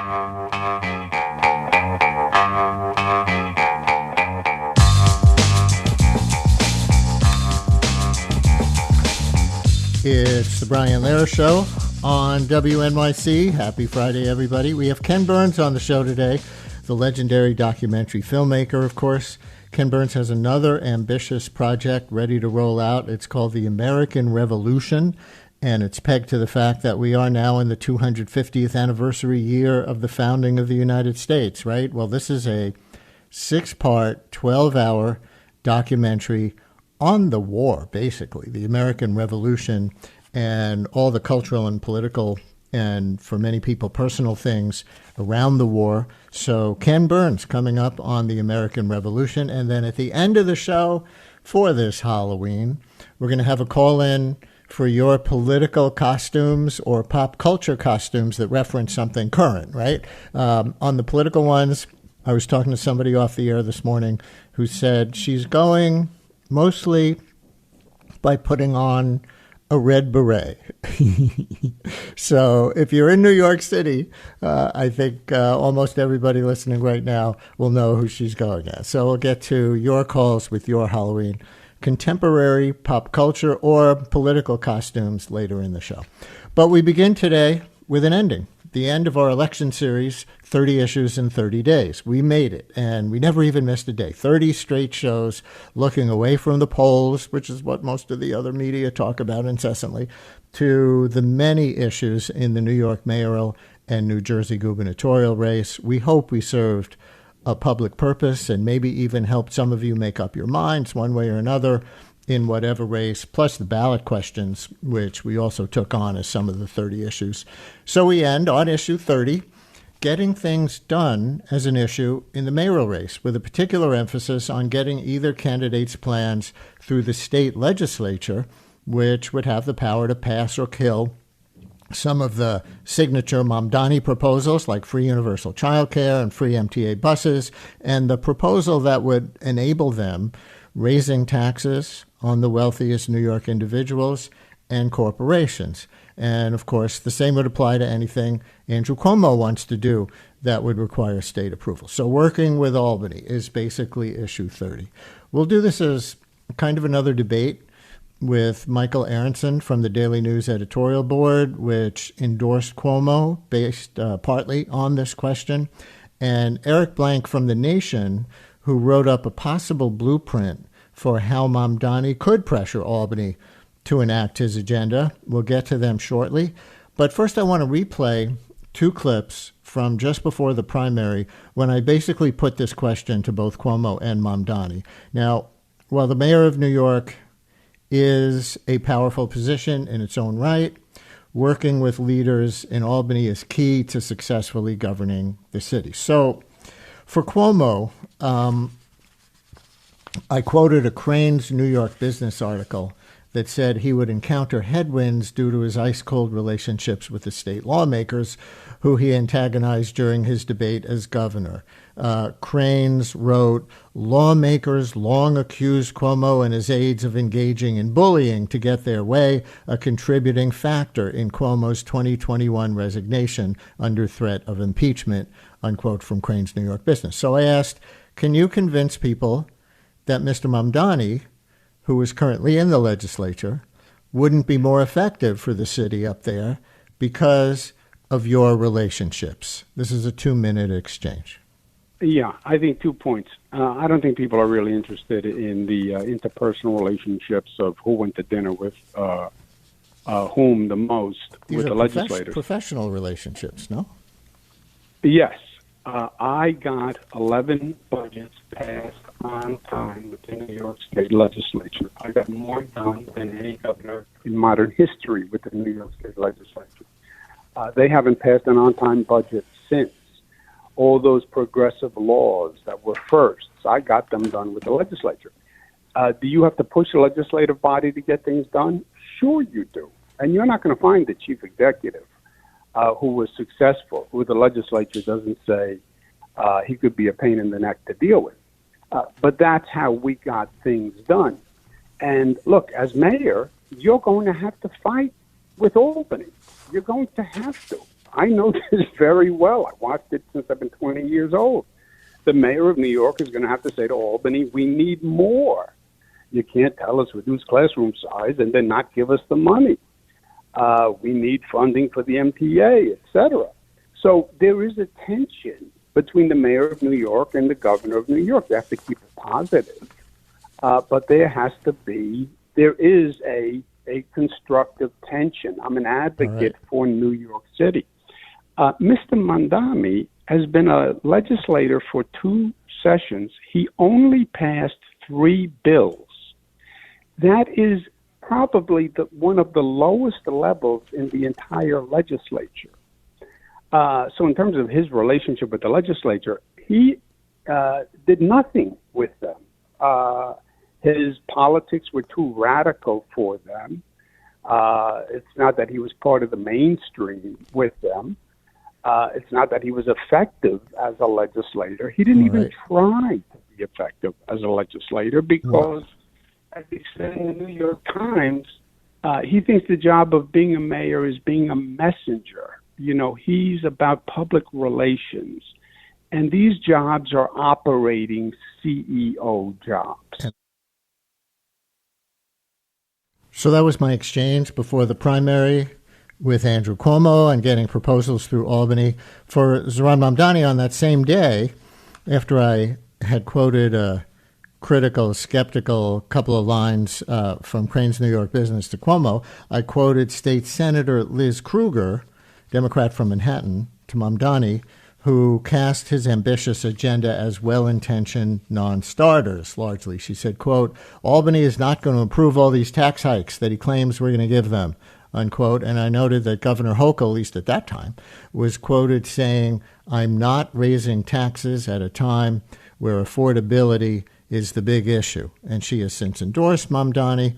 It's the Brian Lehrer Show on WNYC. Happy Friday, everybody. We have Ken Burns on the show today, the legendary documentary filmmaker, of course. Ken Burns has another ambitious project ready to roll out. It's called The American Revolution, and it's pegged to the fact that we are now in the 250th anniversary year of the founding of the United States, right? Well, this is a 6-part, 12-hour documentary on the war, basically, the American Revolution and all the cultural and political and, for many people, personal things around the war. So Ken Burns coming up on the American Revolution. And then at the end of the show for this Halloween, we're going to have a call-in for your political costumes or pop culture costumes that reference something current, right? On the political ones, I was talking to somebody off the air this morning who said she's going mostly by putting on a red beret. So if you're in New York City, I think almost everybody listening right now will know who she's going as. So we'll get to your calls with your Halloween contemporary pop culture or political costumes later in the show. But we begin today with an ending. The end of our election series, 30 issues in 30 days. We made it, and we never even missed a day. 30 straight shows looking away from the polls, which is what most of the other media talk about incessantly, to the many issues in the New York mayoral and New Jersey gubernatorial race. We hope we served a public purpose and maybe even helped some of you make up your minds one way or another in whatever race, plus the ballot questions, which we also took on as some of the 30 issues. So we end on issue 30, getting things done as an issue in the mayoral race, with a particular emphasis on getting either candidate's plans through the state legislature, which would have the power to pass or kill some of the signature Mamdani proposals like free universal childcare and free MTA buses, and the proposal that would enable them raising taxes on the wealthiest New York individuals and corporations. And, of course, the same would apply to anything Andrew Cuomo wants to do that would require state approval. So working with Albany is basically issue 30. We'll do this as kind of another debate with Michael Aronson from the Daily News editorial board, which endorsed Cuomo based partly on this question, and Eric Blank from The Nation, who wrote up a possible blueprint for how Mamdani could pressure Albany to enact his agenda. We'll get to them shortly. But first, I want to replay 2 clips from just before the primary when I basically put this question to both Cuomo and Mamdani. Now, while the mayor of New York is a powerful position in its own right, working with leaders in Albany is key to successfully governing the city. So for Cuomo, I quoted a Crain's New York Business article that said he would encounter headwinds due to his ice-cold relationships with the state lawmakers who he antagonized during his debate as governor. Crain's wrote, lawmakers long accused Cuomo and his aides of engaging in bullying to get their way, a contributing factor in Cuomo's 2021 resignation under threat of impeachment, unquote, from Crain's New York Business. So I asked, can you convince people that Mr. Mamdani, who is currently in the legislature, wouldn't be more effective for the city up there because of your relationships? This is a 2-minute exchange. Yeah, I think 2 points. I don't think people are really interested in the interpersonal relationships of who went to dinner with whom the most with the legislators. Professional relationships, no? Yes. I got 11 budgets passed on time with the New York State legislature. I got more done than any governor in modern history with the New York State legislature. They haven't passed an on-time budget since. All those progressive laws that were firsts, I got them done with the legislature. Do you have to push the legislative body to get things done? Sure you do. And you're not going to find the chief executive who was successful, who the legislature doesn't say he could be a pain in the neck to deal with. But that's how we got things done. And look, as mayor, you're going to have to fight with Albany. You're going to have to. I know this very well. I watched it since I've been 20 years old. The mayor of New York is going to have to say to Albany, we need more. You can't tell us reduce classroom size and then not give us the money. We need funding for the MTA, et cetera. So there is a tension between the mayor of New York and the governor of New York. They have to keep it positive. But there is a constructive tension. I'm an advocate for New York City. Mr. Mamdani has been a legislator for 2 sessions. He only passed 3 bills. That is probably one of the lowest levels in the entire legislature. So in terms of his relationship with the legislature, he did nothing with them. His politics were too radical for them. It's not that he was part of the mainstream with them. It's not that he was effective as a legislator. He didn't even try to be effective as a legislator because, as he said in the New York Times, he thinks the job of being a mayor is being a messenger. You know, he's about public relations. And these jobs are operating CEO jobs. So that was my exchange before the primary with Andrew Cuomo and getting proposals through Albany. For Zohran Mamdani, on that same day, after I had quoted a critical, skeptical couple of lines from Crane's New York Business to Cuomo, I quoted State Senator Liz Krueger, Democrat from Manhattan, to Mamdani, who cast his ambitious agenda as well-intentioned non-starters, largely. She said, quote, Albany is not going to approve all these tax hikes that he claims we're going to give them, unquote. And I noted that Governor Hochul, at least at that time, was quoted saying, I'm not raising taxes at a time where affordability is the big issue. And she has since endorsed Mamdani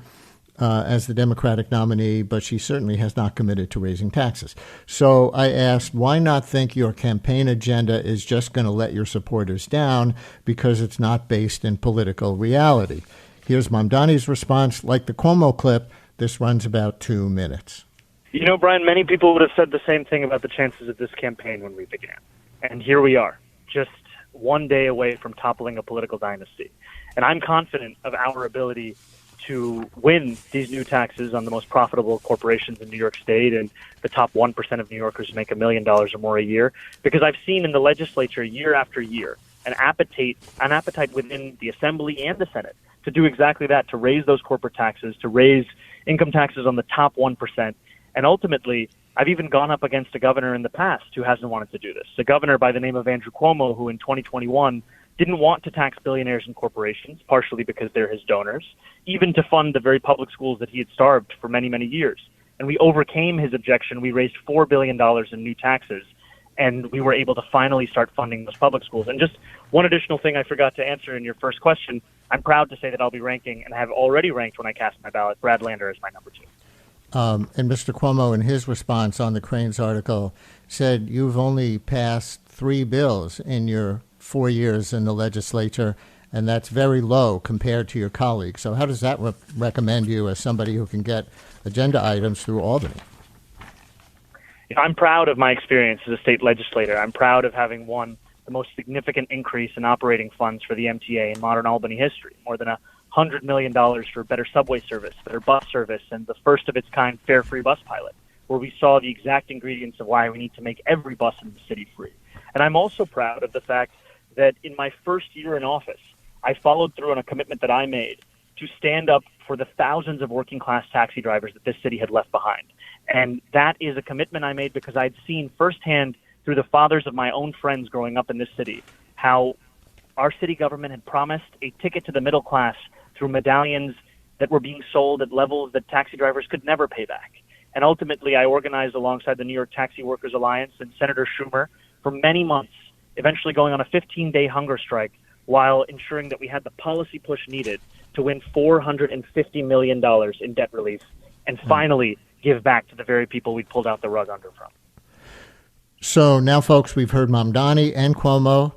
as the Democratic nominee, but she certainly has not committed to raising taxes. So I asked, why not think your campaign agenda is just going to let your supporters down because it's not based in political reality? Here's Mamdani's response. Like the Cuomo clip, this runs about 2 minutes. You know, Brian, many people would have said the same thing about the chances of this campaign when we began. And here we are, just one day away from toppling a political dynasty. And I'm confident of our ability to win these new taxes on the most profitable corporations in New York State and the top 1% of New Yorkers who make $1 million or more a year, because I've seen in the legislature year after year an appetite within the Assembly and the Senate to do exactly that, to raise those corporate taxes, to raise income taxes on the top 1%. And ultimately, I've even gone up against a governor in the past who hasn't wanted to do this. A governor by the name of Andrew Cuomo, who in 2021 didn't want to tax billionaires and corporations, partially because they're his donors, even to fund the very public schools that he had starved for many, many years. And we overcame his objection. We raised $4 billion in new taxes, and we were able to finally start funding those public schools. And just one additional thing I forgot to answer in your first question, I'm proud to say that I'll be ranking, and have already ranked when I cast my ballot, Brad Lander as my number 2. And Mr. Cuomo, in his response on the Crane's article, said you've only passed 3 bills in your 4 years in the legislature, and that's very low compared to your colleagues. So how does that recommend you as somebody who can get agenda items through Albany? I'm proud of my experience as a state legislator. I'm proud of having won the most significant increase in operating funds for the MTA in modern Albany history, more than $100 million for better subway service, better bus service, and the first of its kind fare-free bus pilot, where we saw the exact ingredients of why we need to make every bus in the city free. And I'm also proud of the fact that in my first year in office, I followed through on a commitment that I made to stand up for the thousands of working-class taxi drivers that this city had left behind. And that is a commitment I made because I'd seen firsthand through the fathers of my own friends growing up in this city how our city government had promised a ticket to the middle class through medallions that were being sold at levels that taxi drivers could never pay back. And ultimately, I organized alongside the New York Taxi Workers Alliance and Senator Schumer for many months, eventually going on a 15-day hunger strike while ensuring that we had the policy push needed to win $450 million in debt relief and finally give back to the very people we pulled out the rug under from. So now, folks, we've heard Mamdani and Cuomo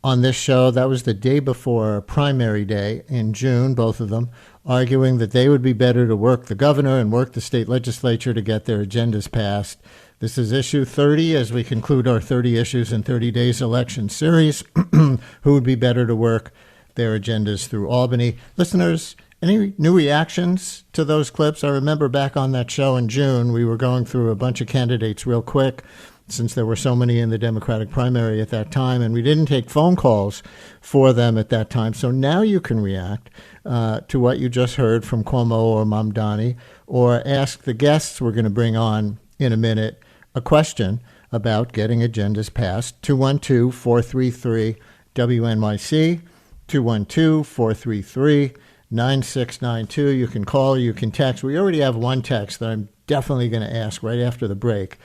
on this show. That was the day before primary day in June, both of them, arguing that they would be better to work the governor and work the state legislature to get their agendas passed. This is issue 30 as we conclude our 30 issues in 30 days election series. Who would be better to work their agendas through Albany? Listeners, any new reactions to those clips? I remember back on that show in June, we were going through a bunch of candidates real quick since there were so many in the Democratic primary at that time, and we didn't take phone calls for them at that time. So now you can react to what you just heard from Cuomo or Mamdani, or ask the guests we're going to bring on in a minute a question about getting agendas passed. 212-433-WNYC, 212-433-9692. You can call, you can text. We already have one text that I'm definitely going to ask right after the break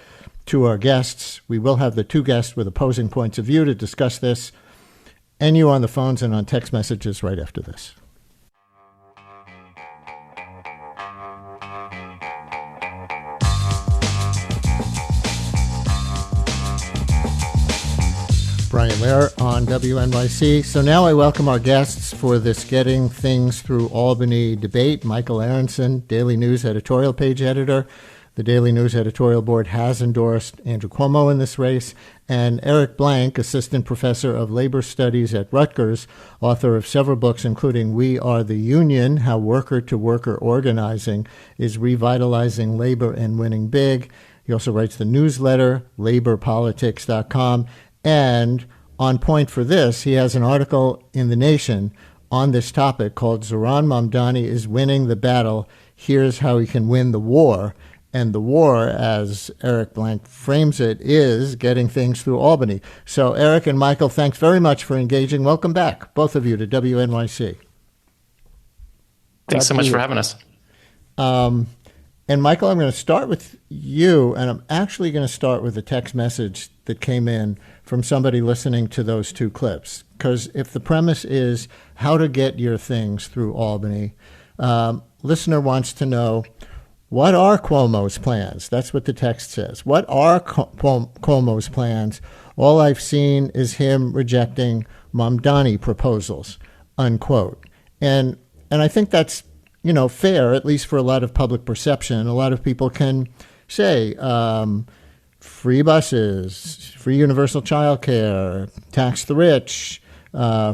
to our guests. We will have the two guests with opposing points of view to discuss this, and you on the phones and on text messages right after this. Brian Lehrer on WNYC. So now I welcome our guests for this Getting Things Through Albany debate. Michael Aronson, Daily News editorial page editor. The Daily News editorial board has endorsed Andrew Cuomo in this race. And Eric Blank, assistant professor of labor studies at Rutgers, author of several books, including We Are the Union, How Worker-to-Worker Organizing is Revitalizing Labor and Winning Big. He also writes the newsletter, laborpolitics.com. And on point for this, he has an article in The Nation on this topic called Zohran Mamdani is Winning the Battle. Here's how he can win the war. And the war, as Eric Blank frames it, is getting things through Albany. So Eric and Michael, thanks very much for engaging. Welcome back, both of you, to WNYC. Thanks so much for having us. And Michael, I'm going to start with you, and I'm actually going to start with a text message that came in from somebody listening to those two clips. Because if the premise is how to get your things through Albany, listener wants to know, what are Cuomo's plans? That's what the text says. What are Cuomo's plans? All I've seen is him rejecting Mamdani proposals, unquote. And I think that's, fair, at least for a lot of public perception. A lot of people can say free buses, free universal child care, tax the rich,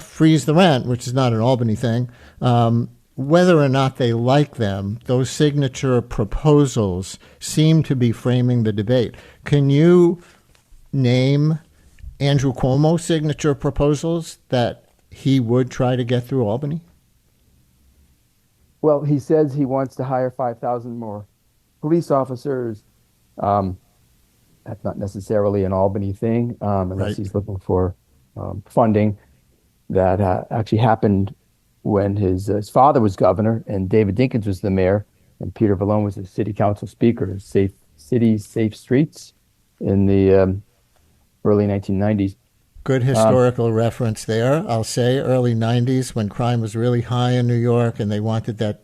freeze the rent, which is not an Albany thing. Whether or not they like them, those signature proposals seem to be framing the debate. Can you name Andrew Cuomo's signature proposals that he would try to get through Albany? Well, he says he wants to hire 5,000 more police officers. That's not necessarily an Albany thing, unless he's looking for funding. That actually happened when his father was governor and David Dinkins was the mayor and Peter Vallone was the city council speaker. Safe Cities, Safe Streets in the early 1990s. Good historical reference there. I'll say early 90s when crime was really high in New York and they wanted that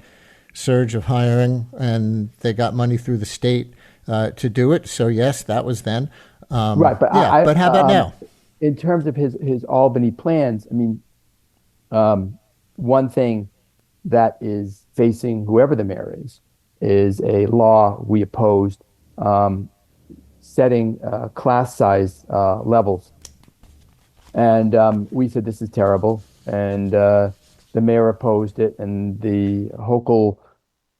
surge of hiring and they got money through the state to do it. So, yes, that was then. Right. But but how about now? In terms of his Albany plans, I mean, one thing that is facing whoever the mayor is a law we opposed setting class size levels. And we said, this is terrible. And the mayor opposed it and the Hochul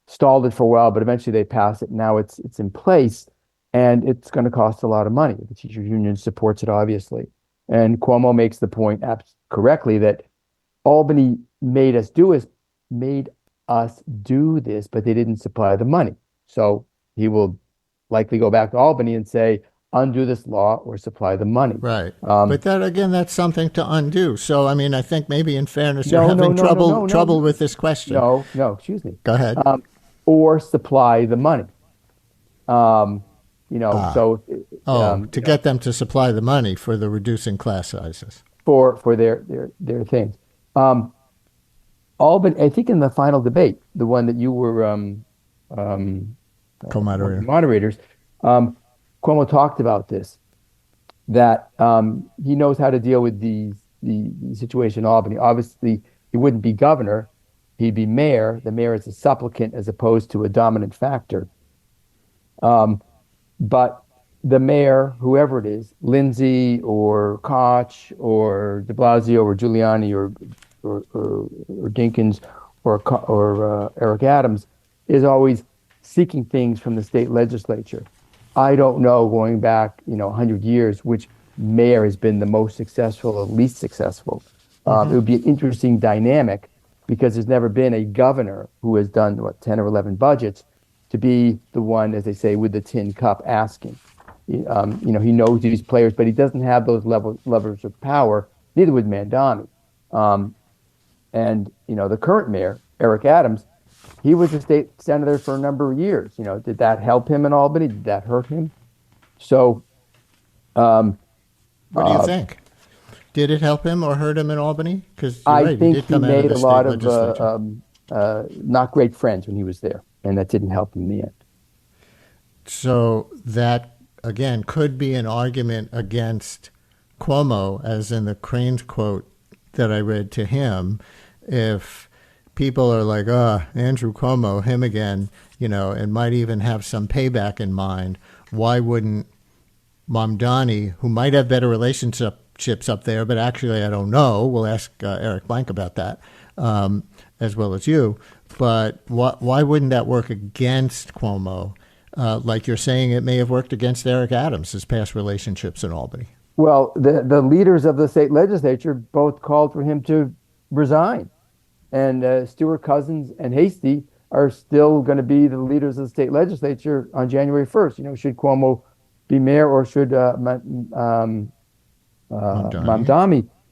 stalled it for a while, but eventually they passed it. Now it's in place and it's going to cost a lot of money. The teachers union supports it, obviously. And Cuomo makes the point correctly that Albany made us do this, but they didn't supply the money. So he will likely go back to Albany and say, undo this law or supply the money. Right. But that, again, that's something to undo. So, I mean, I think maybe in fairness, you're having trouble with this question. No, excuse me. Go ahead. Or supply the money. To get them to supply the money for the reducing class sizes. For their things. Albany, I think in the final debate, the one that you were moderators, Cuomo talked about this, that he knows how to deal with the situation in Albany. Obviously, he wouldn't be governor. He'd be mayor. The mayor is a supplicant as opposed to a dominant factor. But the mayor, whoever it is, Lindsay or Koch or de Blasio or Giuliani or Dinkins or Eric Adams, is always seeking things from the state legislature. I don't know, going back 100 years, which mayor has been the most successful or least successful. It would be an interesting dynamic because there's never been a governor who has done 10 or 11 budgets to be the one, as they say, with the tin cup asking. He knows these players, but he doesn't have those levers of power. Neither would Mamdani. And the current mayor, Eric Adams, he was a state senator for a number of years. Did that help him in Albany? Did that hurt him? So, what do you think? Did it help him or hurt him in Albany? Because I think he made a lot of not great friends when he was there, and that didn't help him in the end. So that, again, could be an argument against Cuomo, as in the Crane's quote that I read to him. If people are like, Andrew Cuomo, him again, and might even have some payback in mind, why wouldn't Mamdani, who might have better relationships up there, but actually I don't know, we'll ask Eric Blank about that, as well as you, but why wouldn't that work against Cuomo? Like you're saying, it may have worked against Eric Adams, his past relationships in Albany. Well, the leaders of the state legislature both called for him to resign. And Stewart Cousins and Hastie are still going to be the leaders of the state legislature on January 1st. Should Cuomo be mayor or should Mamdani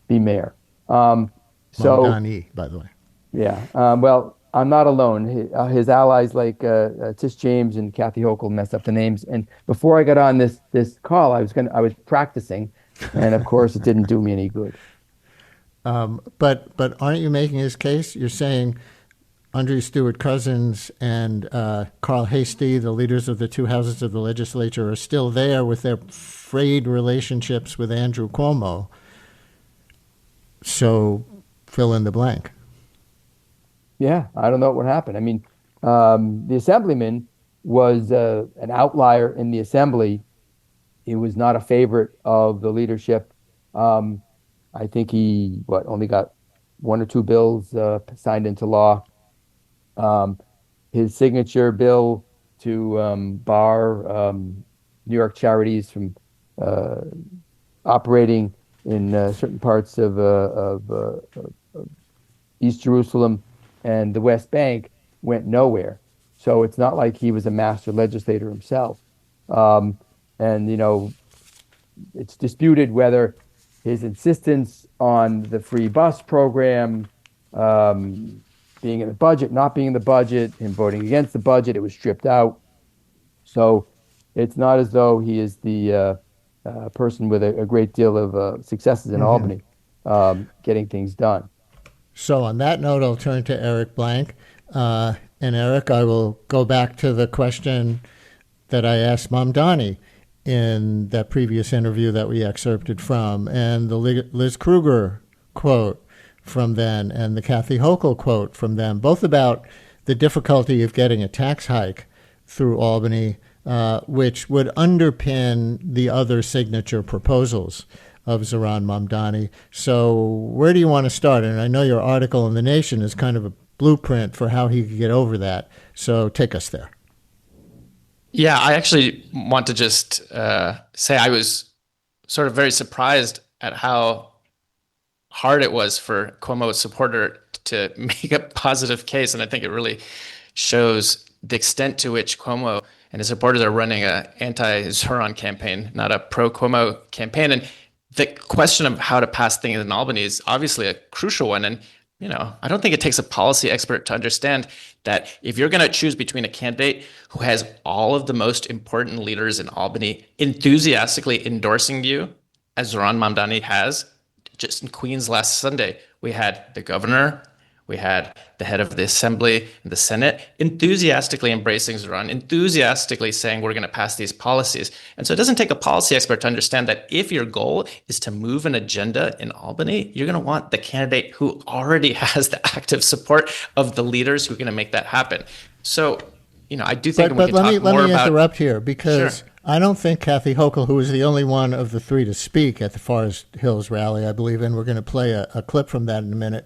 be mayor? Mamdani, by the way. Yeah. Well, I'm not alone. His allies like Tish James and Kathy Hochul messed up the names. And before I got on this call, I was practicing, and of course, it didn't do me any good. But aren't you making his case? You're saying Andrew Stewart Cousins and Carl Hastie, the leaders of the two houses of the legislature, are still there with their frayed relationships with Andrew Cuomo. So fill in the blank. Yeah, I don't know what happened. I mean, the assemblyman was an outlier in the assembly. He was not a favorite of the leadership. I think he only got one or two bills signed into law. His signature bill to bar New York charities from operating in certain parts of East Jerusalem and the West Bank went nowhere. So it's not like he was a master legislator himself. And it's disputed whether his insistence on the free bus program, being in the budget, not being in the budget, him voting against the budget, it was stripped out. So it's not as though he is the person with a great deal of successes in Albany, getting things done. So on that note, I'll turn to Eric Blank. And Eric, I will go back to the question that I asked Mamdani in that previous interview that we excerpted from, and the Liz Kruger quote from then and the Kathy Hochul quote from them, both about the difficulty of getting a tax hike through Albany, which would underpin the other signature proposals of Zohran Mamdani. So where do you want to start? And I know your article in The Nation is kind of a blueprint for how he could get over that. So take us there. Yeah, I actually want to just say I was sort of very surprised at how hard it was for Cuomo's supporter to make a positive case. And I think it really shows the extent to which Cuomo and his supporters are running an anti-Zohran campaign, not a pro-Cuomo campaign. And the question of how to pass things in Albany is obviously a crucial one. And I don't think it takes a policy expert to understand that if you're going to choose between a candidate who has all of the most important leaders in Albany enthusiastically endorsing you, as Zohran Mamdani has, just in Queens last Sunday, we had the governor, we had the head of the assembly and the Senate enthusiastically embracing Zohran, enthusiastically saying we're going to pass these policies. And so it doesn't take a policy expert to understand that if your goal is to move an agenda in Albany, you're going to want the candidate who already has the active support of the leaders who are going to make that happen. So, I do think but let me interrupt here because Sure. I don't think Kathy Hochul, who was the only one of the three to speak at the Forest Hills rally, I believe, and we're going to play a clip from that in a minute,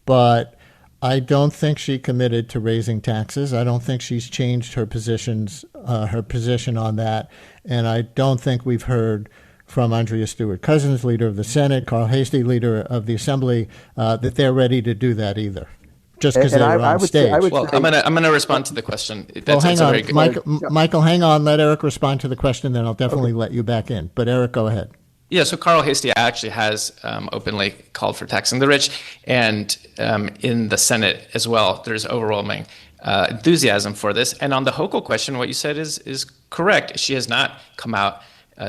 but I don't think she committed to raising taxes. I don't think she's changed her position on that, and I don't think we've heard from Andrea Stewart Cousins, leader of the Senate, Carl Hastie, leader of the Assembly, that they're ready to do that either. Just because they were on stage. Well, I'm gonna respond to the question. Hang on, Michael, hang on. Let Eric respond to the question, then I'll definitely let you back in. But Eric, go ahead. Yeah, so Carl Hastie actually has openly called for taxing the rich, and in the Senate as well, there's overwhelming enthusiasm for this. And on the Hochul question, what you said is correct. She has not come out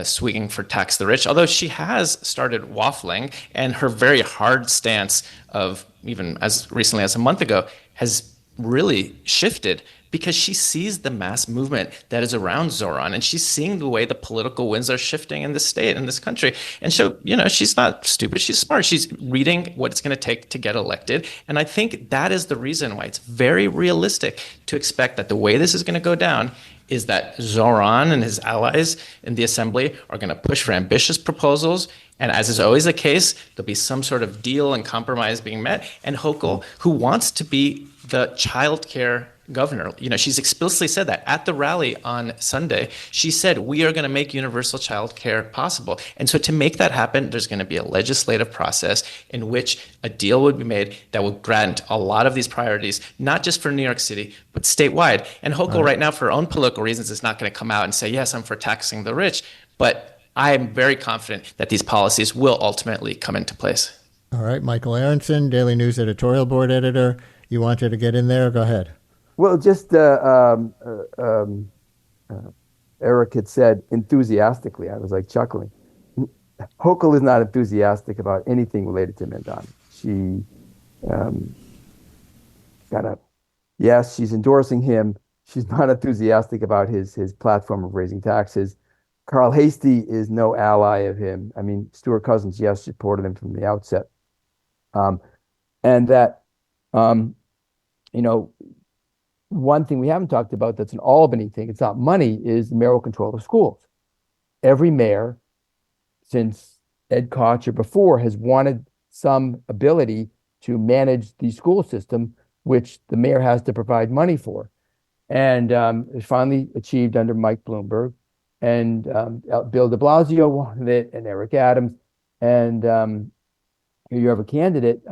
swinging for tax the rich, although she has started waffling, and her very hard stance of even as recently as a month ago has really shifted because she sees the mass movement that is around Zoran, and she's seeing the way the political winds are shifting in this state, in this country. And so, she's not stupid, she's smart. She's reading what it's going to take to get elected. And I think that is the reason why it's very realistic to expect that the way this is going to go down is that Zoran and his allies in the assembly are going to push for ambitious proposals. And as is always the case, there'll be some sort of deal and compromise being met. And Hochul, who wants to be the child care governor, she's explicitly said that at the rally on Sunday. She said, we are going to make universal child care possible. And so to make that happen, there's going to be a legislative process in which a deal would be made that will grant a lot of these priorities, not just for New York City, but statewide. And Hochul right now, for her own political reasons, is not going to come out and say, yes, I'm for taxing the rich. But I am very confident that these policies will ultimately come into place. All right, Michael Aronson, Daily News editorial board editor. You wanted to get in there? Go ahead. Well, just Eric had said enthusiastically. I was like chuckling. Hochul is not enthusiastic about anything related to Mamdani. She yes, she's endorsing him. She's not enthusiastic about his platform of raising taxes. Carl Hastie is no ally of him. I mean, Stuart Cousins, yes, supported him from the outset. And that, one thing we haven't talked about that's an Albany thing, it's not money, is the mayoral control of schools. Every mayor, since Ed Koch or before, has wanted some ability to manage the school system, which the mayor has to provide money for. And it's finally achieved under Mike Bloomberg. And Bill de Blasio wanted it, and Eric Adams. And here you have a candidate,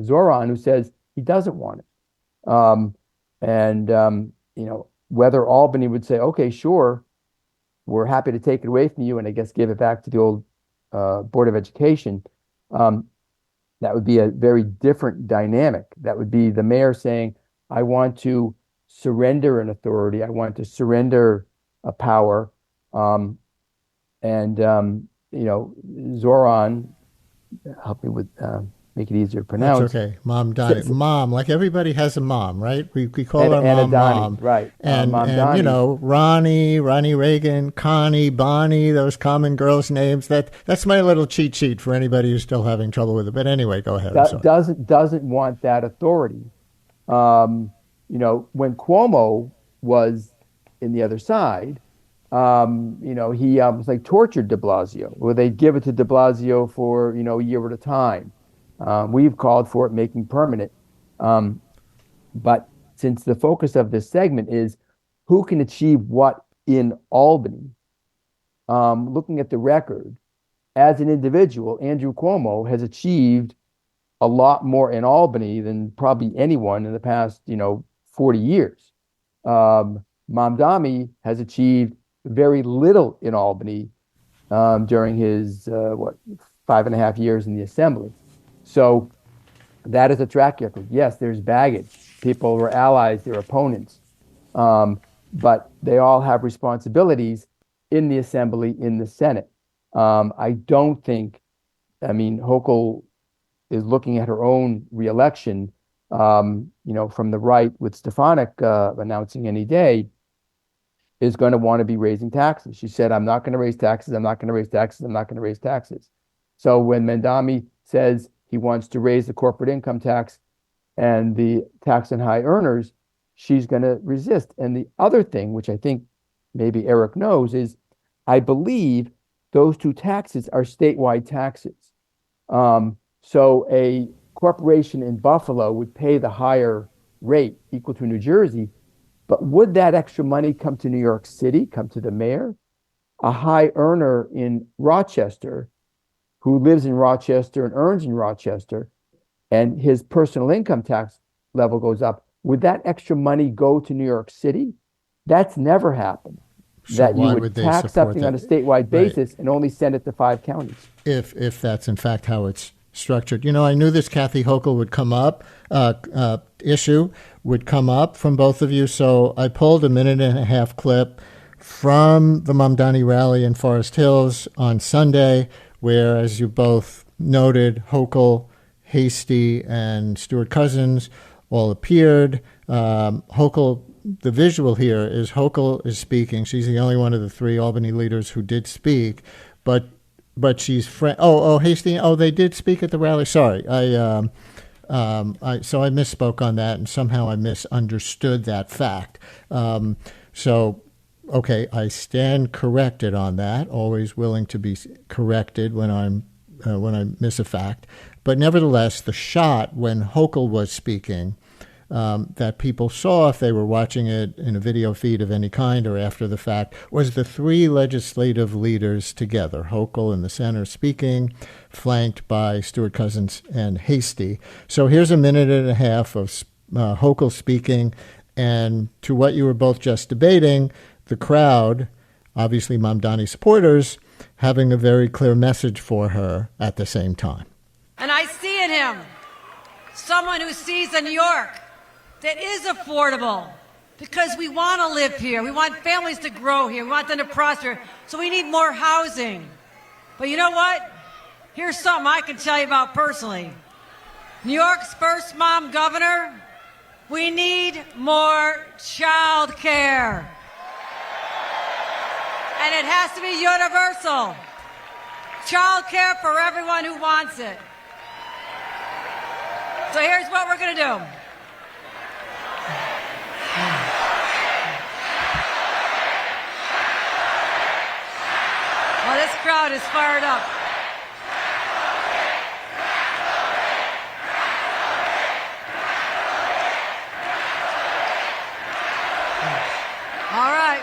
Zoran, who says he doesn't want it. Whether Albany would say, okay, sure, we're happy to take it away from you and I guess give it back to the old Board of Education, that would be a very different dynamic. That would be the mayor saying, I want to surrender an authority. I want to surrender a power. Zoran, help me with make it easier to pronounce. That's okay. Mamdani. Mom, like everybody has a mom, right? We call her mom. Right. And Ronnie Reagan, Connie, Bonnie, those common girls' names. That's my little cheat sheet for anybody who's still having trouble with it. But anyway, go ahead. Doesn't want that authority. When Cuomo was in the other side, he was like tortured de Blasio, where they'd give it to de Blasio for, a year at a time. We've called for it making permanent. But since the focus of this segment is who can achieve what in Albany, looking at the record, as an individual, Andrew Cuomo has achieved a lot more in Albany than probably anyone in the past, 40 years. Mamdani has achieved very little in Albany during his 5.5 years in the Assembly. So that is a track record. Yes, there's baggage. People were allies, they're opponents. But they all have responsibilities in the Assembly, in the Senate. I don't think, Hochul is looking at her own reelection, from the right with Stefanik announcing any day, is going to want to be raising taxes. She said, I'm not going to raise taxes. I'm not going to raise taxes. I'm not going to raise taxes. So when Mamdani says he wants to raise the corporate income tax and the tax on high earners, she's going to resist. And the other thing, which I think maybe Eric knows, is I believe those two taxes are statewide taxes. So a corporation in Buffalo would pay the higher rate equal to New Jersey, but would that extra money come to New York City, come to the mayor? A high earner in Rochester who lives in Rochester and earns in Rochester, and his personal income tax level goes up, would that extra money go to New York City? That's never happened. So that you why would would they tax support something that? on a statewide basis and only send it to 5 counties. If that's in fact how it's structured. I knew this Kathy Hochul would come up, issue would come up from both of you, so I pulled a 1.5-minute clip from the Mamdani rally in Forest Hills on Sunday, where, as you both noted, Hochul, Hasty, and Stuart Cousins all appeared. Hochul, the visual here is Hochul is speaking. She's the only one of the 3 Albany leaders who did speak, but she's Hasty. They did speak at the rally. Sorry, so I misspoke on that, and somehow I misunderstood that fact. Okay, I stand corrected on that. Always willing to be corrected when I miss a fact. But nevertheless, the shot when Hochul was speaking, that people saw if they were watching it in a video feed of any kind or after the fact, was the 3 legislative leaders together, Hochul in the center speaking, flanked by Stuart Cousins and Hasty. So here's a 1.5 minutes of Hochul speaking, and to what you were both just debating, the crowd, obviously Mamdani supporters, having a very clear message for her at the same time. And I see in him someone who sees a New York that is affordable, because we want to live here. We want families to grow here. We want them to prosper. So we need more housing. But you know what? Here's something I can tell you about personally. New York's first mom governor, we need more child care. And it has to be universal. Child care for everyone who wants it. So here's what we're going to do. Well, this crowd is fired up. All right.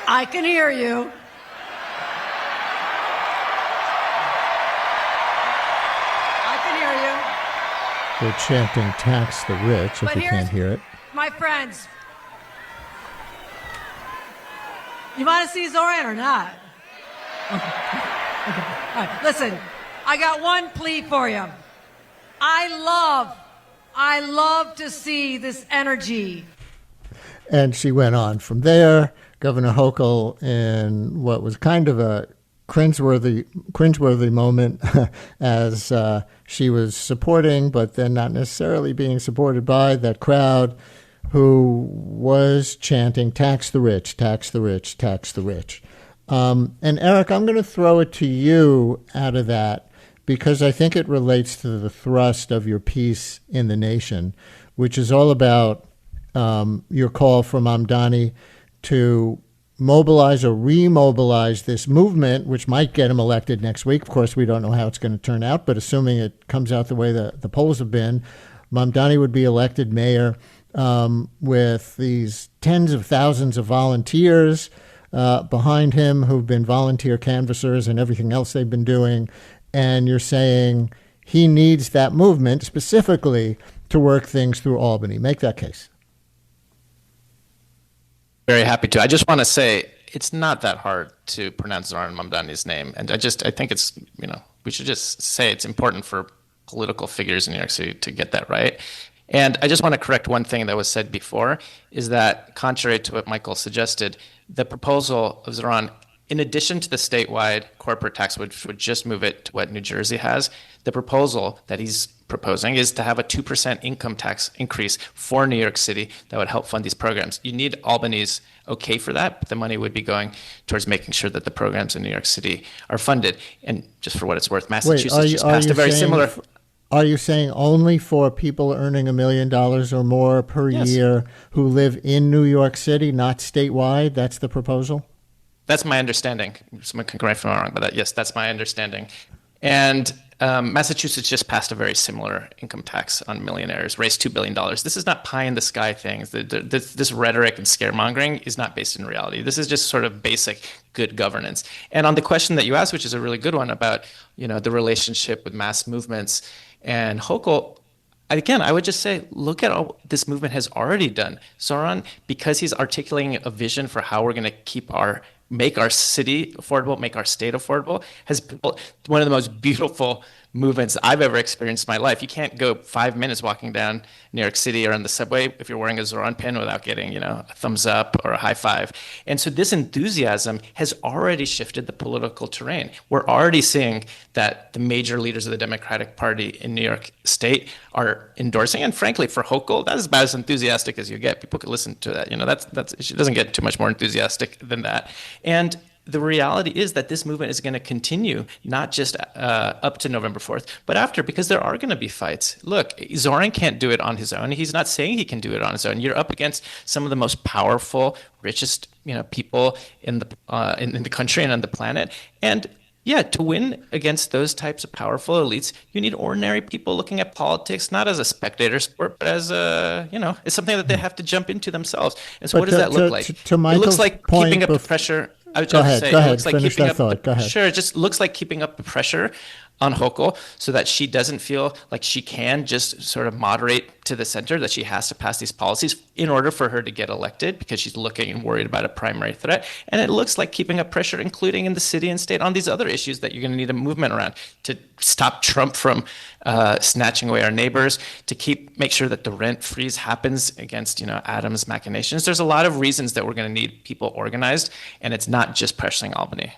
I can hear you. I can hear you. They're chanting "tax the rich" if you can't hear it. My friends, you want to see Zoran or not? Okay. All right. Listen, I got one plea for you. I love to see this energy. And she went on from there. Governor Hochul, in what was kind of a cringeworthy moment, as she was supporting, but then not necessarily being supported by that crowd, who was chanting "tax the rich, tax the rich, tax the rich." And Eric, I'm going to throw it to you out of that, because I think it relates to the thrust of your piece in The Nation, which is all about your call for Mamdani to mobilize or remobilize this movement, which might get him elected next week. Of course, we don't know how it's going to turn out, but assuming it comes out the way the polls have been, Mamdani would be elected mayor with these tens of thousands of volunteers behind him who've been volunteer canvassers and everything else they've been doing. And you're saying he needs that movement specifically to work things through Albany. Make that case. Very happy to. I just want to say it's not that hard to pronounce Zoran Mamdani's name. And I think it's, we should just say it's important for political figures in New York City to get that right. And I just want to correct one thing that was said before, is that contrary to what Michael suggested, the proposal of Zoran, in addition to the statewide corporate tax, which would just move it to what New Jersey has, the proposal that he's proposing is to have a 2% income tax increase for New York City that would help fund these programs. You need Albany's okay for that, but the money would be going towards making sure that the programs in New York City are funded. And just for what it's worth, Massachusetts just passed a very similar... Are you saying only for people earning $1 million or more per year who live in New York City, not statewide? That's the proposal? That's my understanding. Someone can correct me if I'm wrong about that. Yes, that's my understanding. And Massachusetts just passed a very similar income tax on millionaires, raised $2 billion. This is not pie in the sky things. This rhetoric and scaremongering is not based in reality. This is just sort of basic good governance. And on the question that you asked, which is a really good one about, the relationship with mass movements and Hochul, again, I would just say, look at all this movement has already done. Zoran, because he's articulating a vision for how we're going to make our city affordable, make our state affordable, has built one of the most beautiful movements I've ever experienced in my life. You can't go 5 minutes walking down New York City or on the subway if you're wearing a Zoran pin without getting, a thumbs up or a high five. And so this enthusiasm has already shifted the political terrain. We're already seeing that the major leaders of the Democratic Party in New York State are endorsing. And frankly, for Hochul, that's about as enthusiastic as you get. People could listen to that. She doesn't get too much more enthusiastic than that. And the reality is that this movement is going to continue, not just up to November 4th, but after, because there are going to be fights. Look, Zoran can't do it on his own. He's not saying he can do it on his own. You're up against some of the most powerful, richest, people in the country and on the planet. And yeah, to win against those types of powerful elites, you need ordinary people looking at politics not as a spectator sport, but as it's something that they have to jump into themselves. And so, what does that look like? To Michael's it looks like point keeping up the pressure. I was go just ahead. say, go it ahead. looks like Finish keeping that up thought. Go ahead. Sure, it just looks like keeping up the pressure on Hochul so that she doesn't feel like she can just sort of moderate to the center, that she has to pass these policies in order for her to get elected because she's looking and worried about a primary threat. And it looks like keeping up pressure, including in the city and state, on these other issues that you're going to need a movement around to stop Trump from snatching away our neighbors, to make sure that the rent freeze happens against, Adams' machinations. There's a lot of reasons that we're going to need people organized, and it's not just pressuring Albany.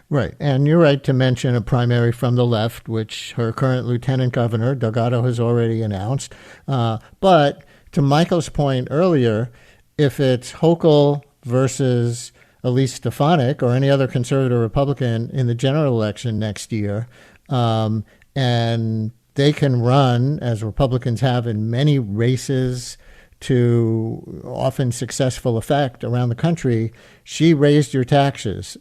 Right. And you're right to mention a primary from the left, which her current lieutenant governor, Delgado, has already announced. But to Michael's point earlier, if it's Hochul versus Elise Stefanik or any other conservative Republican in the general election next year, and they can run, as Republicans have in many races to often successful effect around the country, she raised your taxes.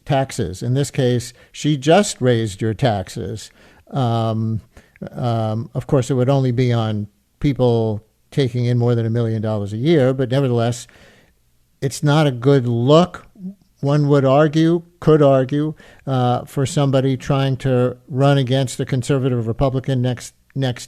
In this case, she just raised your taxes. Of course, it would only be on people taking in more than $1 million a year, but nevertheless, it's not a good look. One could argue, for somebody trying to run against a conservative Republican next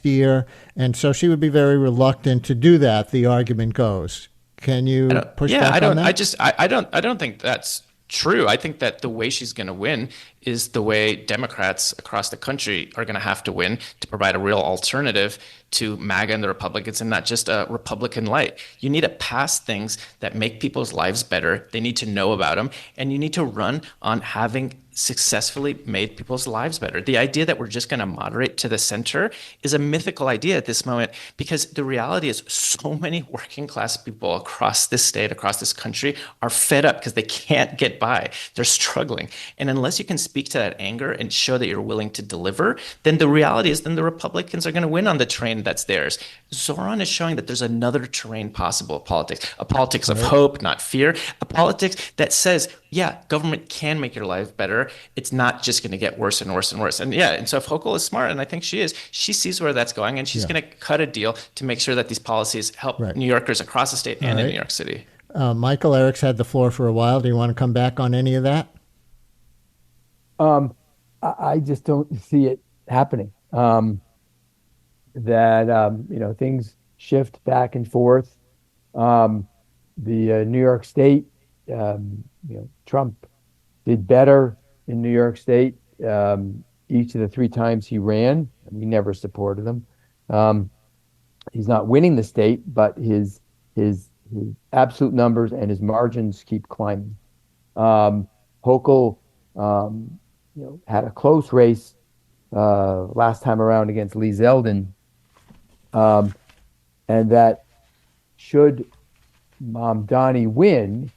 year, and so she would be very reluctant to do that, the argument goes. Can you push back on that? I don't think that's true. I think that the way she's going to win is the way Democrats across the country are going to have to win to provide a real alternative to MAGA and the Republicans, and not just a Republican light. You need to pass things that make people's lives better. They need to know about them, and you need to run on having successfully made people's lives better. The idea that we're just going to moderate to the center is a mythical idea at this moment, because the reality is so many working class people across this state, across this country, are fed up because they can't get by. They're struggling. And unless you can speak to that anger and show that you're willing to deliver, then the reality is then the Republicans are going to win on the train that's theirs. Zoran is showing that there's another terrain possible of politics, a politics of hope, not fear, a politics that says, yeah, government can make your life better. It's not just going to get worse and worse and worse. And and so if Hochul is smart, and I think she is, she sees where that's going, and she's going to cut a deal to make sure that these policies help New Yorkers across the state and in New York City. Michael, Eric's had the floor for a while. Do you want to come back on any of that? I just don't see it happening. Things shift back and forth. The New York State, Trump did better in New York State each of the 3 times he ran. We never supported him. He's not winning the state, but his absolute numbers and his margins keep climbing. Hochul, had a close race last time around against Lee Zeldin, and that should Donnie win,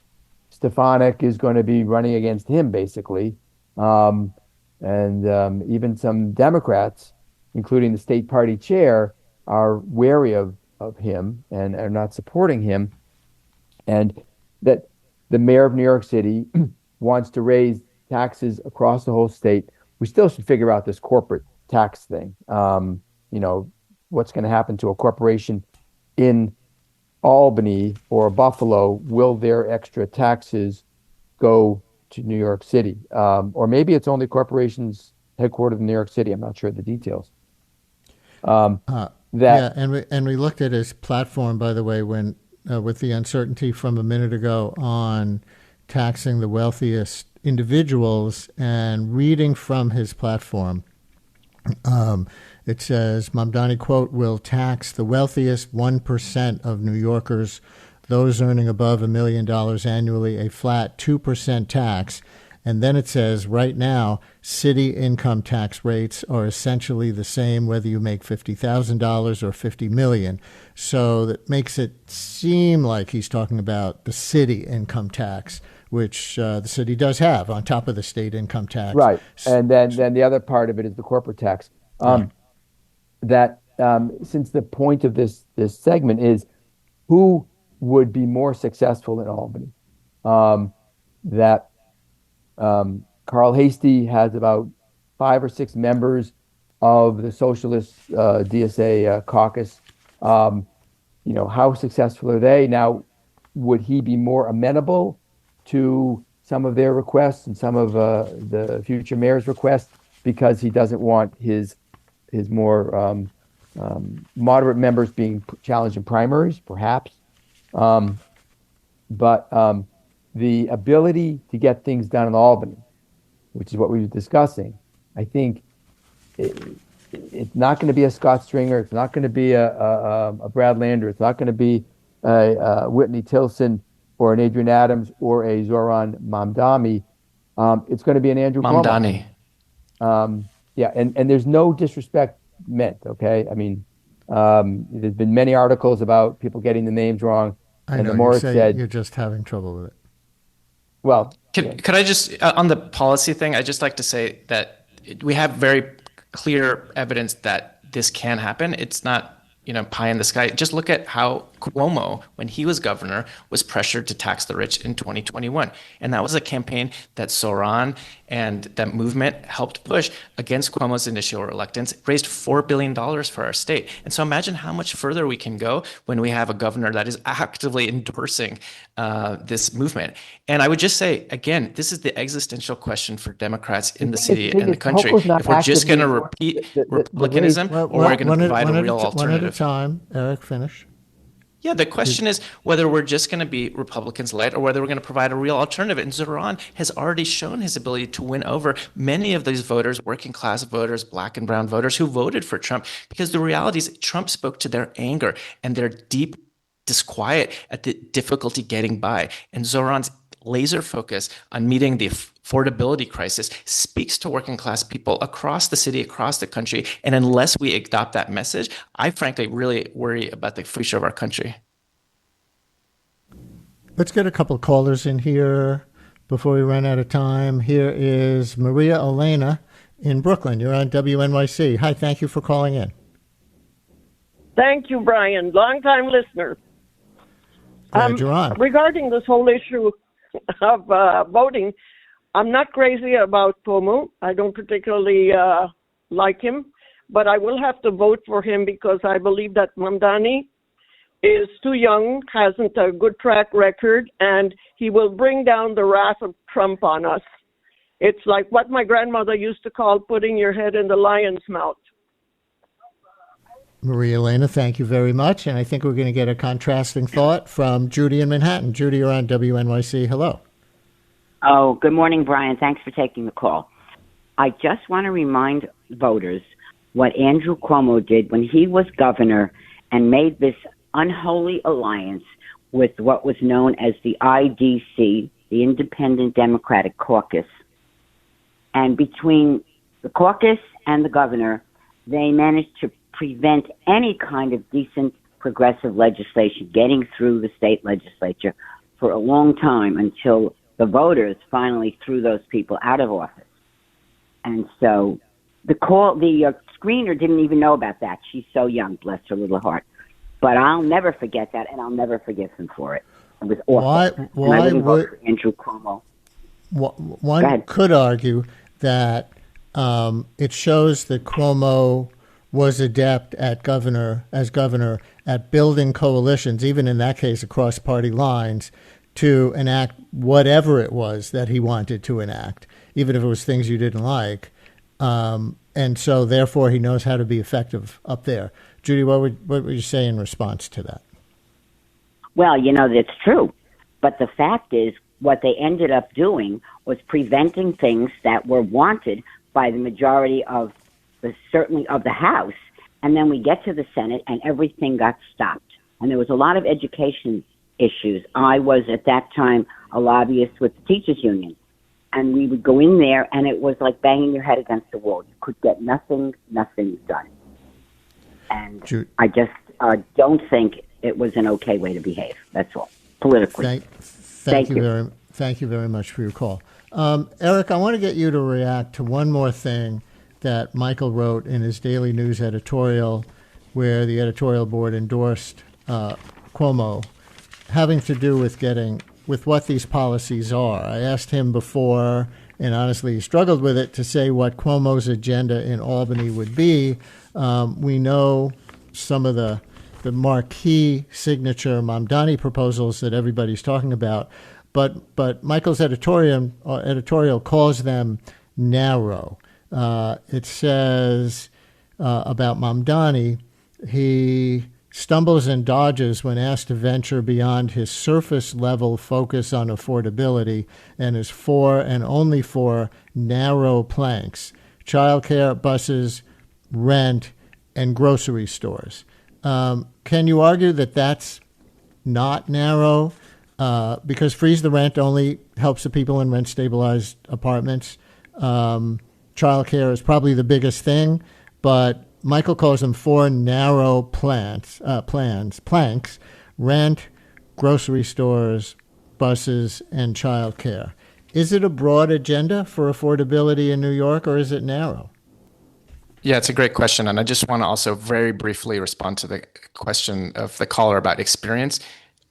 Stefanik is going to be running against him, basically. And even some Democrats including the state party chair, are wary of him and are not supporting him, and that the mayor of New York City wants to raise taxes across the whole state. We still should figure out this corporate tax thing. What's going to happen to a corporation in Albany or Buffalo? Will their extra taxes go to New York City? Or maybe it's only corporations headquartered in New York City. I'm not sure of the details. And we looked at his platform, by the way, when with the uncertainty from a minute ago on taxing the wealthiest individuals, and reading from his platform, it says Mamdani, quote, will tax the wealthiest 1% of New Yorkers, those earning above $1 million annually, a flat 2% tax. And then it says, right now, city income tax rates are essentially the same whether you make $50,000 or $50 million. So that makes it seem like he's talking about the city income tax, which the city does have on top of the state income tax. Right. And then the other part of it is the corporate tax. Right. Since the point of this segment is who would be more successful in Albany, Carl Hastie has about 5 or 6 members of the Socialist DSA caucus. How successful are they? Now, would he be more amenable to some of their requests and some of the future mayor's requests because he doesn't want his more moderate members being challenged in primaries, perhaps? But the ability to get things done in Albany, which is what we were discussing, I think it's not going to be a Scott Stringer. It's not going to be a Brad Lander. It's not going to be a Whitney Tilson or an Adrian Adams or a Zoran Mamdani. It's going to be an Andrew Mamdani. Cuomo. And there's no disrespect meant, okay? I mean, there's been many articles about people getting the names wrong. I know, you said you're just having trouble with it. Well, could I just, on the policy thing, I'd just like to say that we have very clear evidence that this can happen. It's not, pie in the sky. Just look at how Cuomo, when he was governor, was pressured to tax the rich in 2021. And that was a campaign that Soran and that movement helped push against Cuomo's initial reluctance, raised $4 billion for our state. And so imagine how much further we can go when we have a governor that is actively endorsing this movement. And I would just say, again, this is the existential question for Democrats in the city and the country. If we're just going to repeat Republicanism, or we're going to provide a real alternative. Time. Eric, finish. Yeah, the question is whether we're just going to be Republicans-led or whether we're going to provide a real alternative. And Zoran has already shown his ability to win over many of these voters, working-class voters, black and brown voters who voted for Trump, because the reality is Trump spoke to their anger and their deep disquiet at the difficulty getting by. And Zoran's laser focus on meeting the affordability crisis speaks to working class people across the city, across the country. And unless we adopt that message, I frankly really worry about the future of our country. Let's get a couple of callers in here before we run out of time. Here is Maria Elena in Brooklyn. You're on WNYC. Hi, thank you for calling in. Thank you, Brian. Long-time listener. Glad you're on. Regarding this whole issue of voting, I'm not crazy about Cuomo. I don't particularly like him, but I will have to vote for him because I believe that Mamdani is too young, hasn't a good track record, and he will bring down the wrath of Trump on us. It's like what my grandmother used to call putting your head in the lion's mouth. Maria Elena, thank you very much. And I think we're going to get a contrasting thought from Judy in Manhattan. Judy, you're on WNYC. Hello. Oh, good morning, Brian. Thanks for taking the call. I just want to remind voters what Andrew Cuomo did when he was governor and made this unholy alliance with what was known as the IDC, the Independent Democratic Caucus. And between the caucus and the governor, they managed to prevent any kind of decent progressive legislation getting through the state legislature for a long time until the voters finally threw those people out of office. And so the screener didn't even know about that. She's so young, bless her little heart. But I'll never forget that, and I'll never forgive him for it. It was awful. Why and I wouldn't vote would for Andrew Cuomo. one could argue that it shows that Cuomo was adept as governor at building coalitions, even in that case across party lines, to enact whatever it was that he wanted to enact, even if it was things you didn't like. And so therefore he knows how to be effective up there. Judy, what would you say in response to that? Well, that's true. But the fact is, what they ended up doing was preventing things that were wanted by the majority certainly of the House. And then we get to the Senate and everything got stopped. And there was a lot of education issues. I was at that time a lobbyist with the teachers union. And we would go in there and it was like banging your head against the wall. You could get nothing done. And I just don't think it was an okay way to behave. That's all, politically. Thank you very much for your call. Eric, I want to get you to react to one more thing that Michael wrote in his Daily News editorial, where the editorial board endorsed Cuomo, having to do with what these policies are. I asked him before, and honestly he struggled with it, to say what Cuomo's agenda in Albany would be. We know some of the marquee signature Mamdani proposals that everybody's talking about, but Michael's editorial calls them narrow. It says about Mamdani, he stumbles and dodges when asked to venture beyond his surface-level focus on affordability and is for and only for narrow planks: childcare, buses, rent, and grocery stores. Can you argue that that's not narrow? Because freeze the rent only helps the people in rent-stabilized apartments. Childcare is probably the biggest thing, but Michael calls them four narrow planks: rent, grocery stores, buses, and childcare. Is it a broad agenda for affordability in New York, or is it narrow? Yeah, it's a great question. And I just want to also very briefly respond to the question of the caller about experience.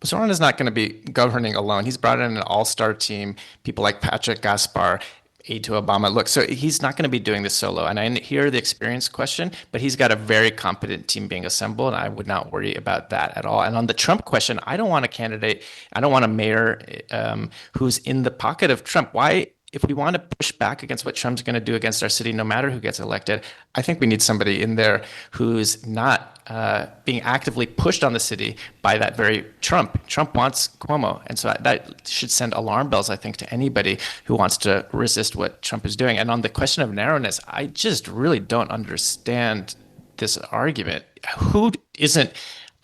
Zoran is not going to be governing alone. He's brought in an all-star team, people like Patrick Gaspar, aide to Obama. Look, so he's not going to be doing this solo. And I hear the experience question, but he's got a very competent team being assembled. And I would not worry about that at all. And on the Trump question, I don't want a candidate, I don't want a mayor who's in the pocket of Trump. Why? If we want to push back against what Trump's going to do against our city, no matter who gets elected, I think we need somebody in there who's not being actively pushed on the city by that very Trump. Trump wants Cuomo. And so that should send alarm bells, I think, to anybody who wants to resist what Trump is doing. And on the question of narrowness, I just really don't understand this argument. Who isn't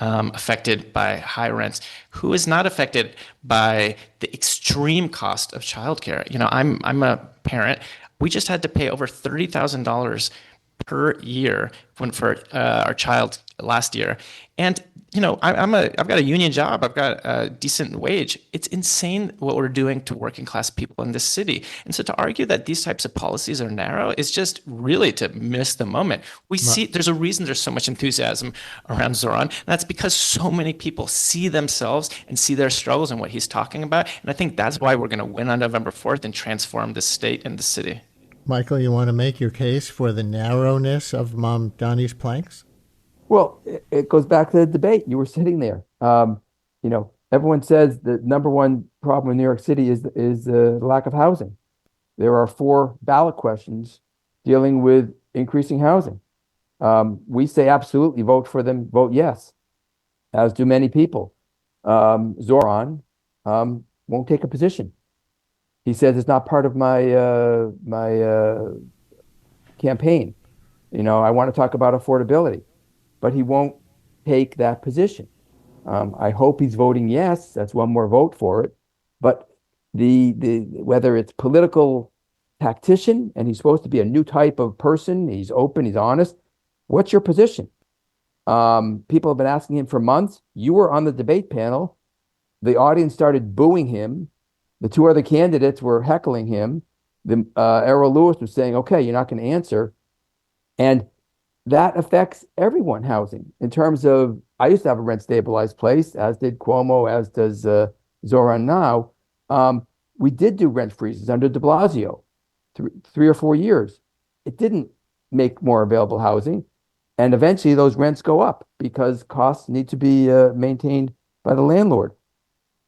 affected by high rents? Who is not affected by the extreme cost of childcare? I'm a parent. We just had to pay over $30,000 per year for our child last year. And I've got a union job. I've got a decent wage. It's insane what we're doing to working class people in this city. And so to argue that these types of policies are narrow is just really to miss the moment. We see there's a reason there's so much enthusiasm around Zoran. And that's because so many people see themselves and see their struggles and what he's talking about. And I think that's why we're going to win on November 4th and transform the state and the city. Michael, you want to make your case for the narrowness of Mamdani's planks? Well, it goes back to the debate. You were sitting there. Everyone says the number one problem in New York City is the lack of housing. There are 4 ballot questions dealing with increasing housing. We say absolutely vote for them, vote yes, as do many people. Zoran won't take a position. He says it's not part of my campaign. I want to talk about affordability, but he won't take that position. I hope he's voting yes. That's one more vote for it. But the whether it's political tactician and he's supposed to be a new type of person, he's open, he's honest. What's your position? People have been asking him for months. You were on the debate panel. The audience started booing him. The 2 other candidates were heckling him. Errol Lewis was saying, okay, you're not going to answer. And that affects everyone housing in terms of, I used to have a rent stabilized place, as did Cuomo, as does Zoran now. We did do rent freezes under de Blasio, 3 or 4 years. It didn't make more available housing. And eventually those rents go up because costs need to be maintained by the landlord.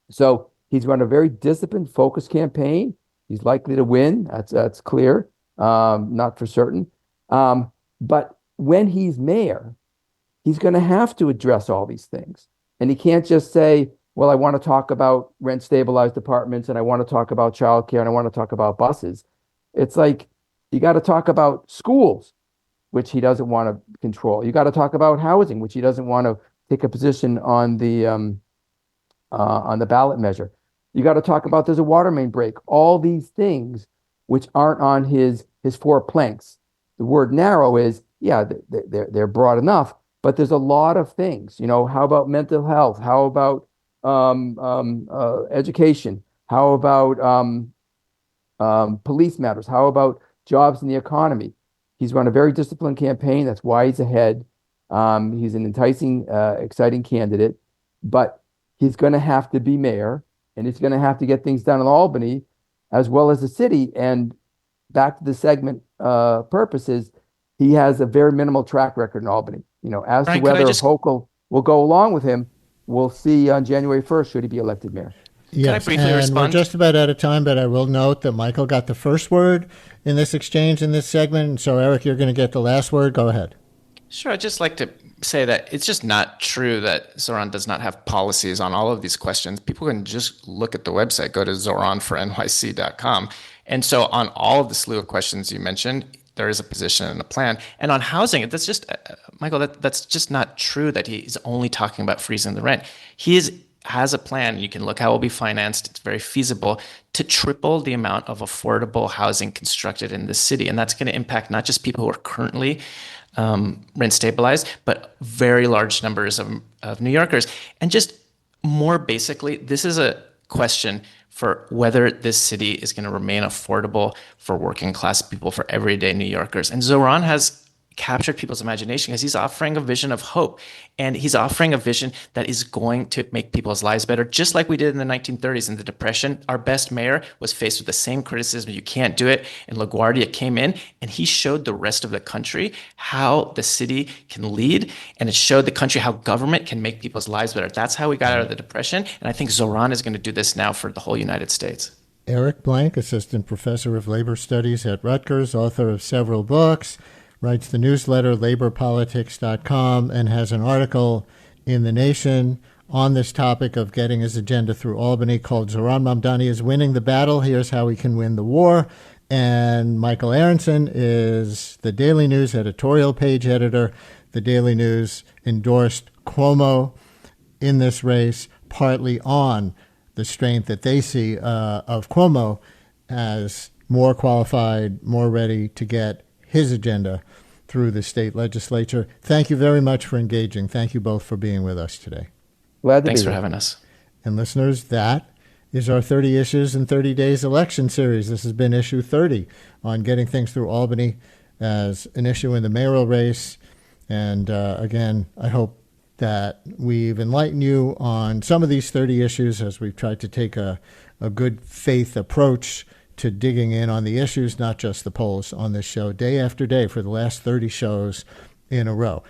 So he's run a very disciplined, focused campaign. He's likely to win. That's clear, not for certain. But when he's mayor, he's going to have to address all these things. And he can't just say, well, I want to talk about rent stabilized apartments and I want to talk about childcare and I want to talk about buses. It's like, you got to talk about schools, which he doesn't want to control. You got to talk about housing, which he doesn't want to take a position on the ballot measure. You got to talk about there's a water main break. All these things which aren't on his 4 planks. The word narrow is, yeah, they're broad enough, but there's a lot of things. How about mental health? How about education? How about police matters? How about jobs in the economy? He's run a very disciplined campaign. That's why he's ahead. He's an enticing, exciting candidate, but he's going to have to be mayor, and he's going to have to get things done in Albany as well as the city. And back to the segment purposes, he has a very minimal track record in Albany. As to whether Hochul will go along with him, we'll see on January 1st, should he be elected mayor. Yes, and we're just about out of time, but I will note that Michael got the first word in this exchange, in this segment. And so, Eric, you're going to get the last word. Go ahead. Sure. I'd just like to say that it's just not true that Zoran does not have policies on all of these questions. People can just look at the website, go to zoranfornyc.com. And so on all of the slew of questions you mentioned, there is a position and a plan. And on housing, that's just, Michael, that's just not true that he's only talking about freezing the rent. He has a plan. You can look how it will be financed. It's very feasible to triple the amount of affordable housing constructed in the city. And that's going to impact not just people who are currently rent stabilized, but very large numbers of New Yorkers. And just more basically, this is a question for whether this city is going to remain affordable for working class people, for everyday New Yorkers. And Zoran has captured people's imagination because he's offering a vision of hope. And he's offering a vision that is going to make people's lives better, just like we did in the 1930s in the Depression. Our best mayor was faced with the same criticism, you can't do it. And LaGuardia came in and he showed the rest of the country how the city can lead. And it showed the country how government can make people's lives better. That's how we got out of the Depression. And I think Zoran is going to do this now for the whole United States. Eric Blank, Assistant Professor of Labor Studies at Rutgers, author of several books, writes the newsletter laborpolitics.com, and has an article in The Nation on this topic of getting his agenda through Albany called Zoran Mamdani is Winning the Battle. Here's how we can win the war. And Michael Aronson is the Daily News editorial page editor. The Daily News endorsed Cuomo in this race, partly on the strength that they see of Cuomo as more qualified, more ready to get his agenda through the state legislature. Thank you very much for engaging. Thank you both for being with us today. Glad to Thanks be for here. having us. And listeners, that is our 30 Issues in 30 Days election series. This has been issue 30 on getting things through Albany as an issue in the mayoral race. And again, I hope that we've enlightened you on some of these 30 issues as we've tried to take a good faith approach to digging in on the issues, not just the polls, on this show day after day for the last 30 shows in a row.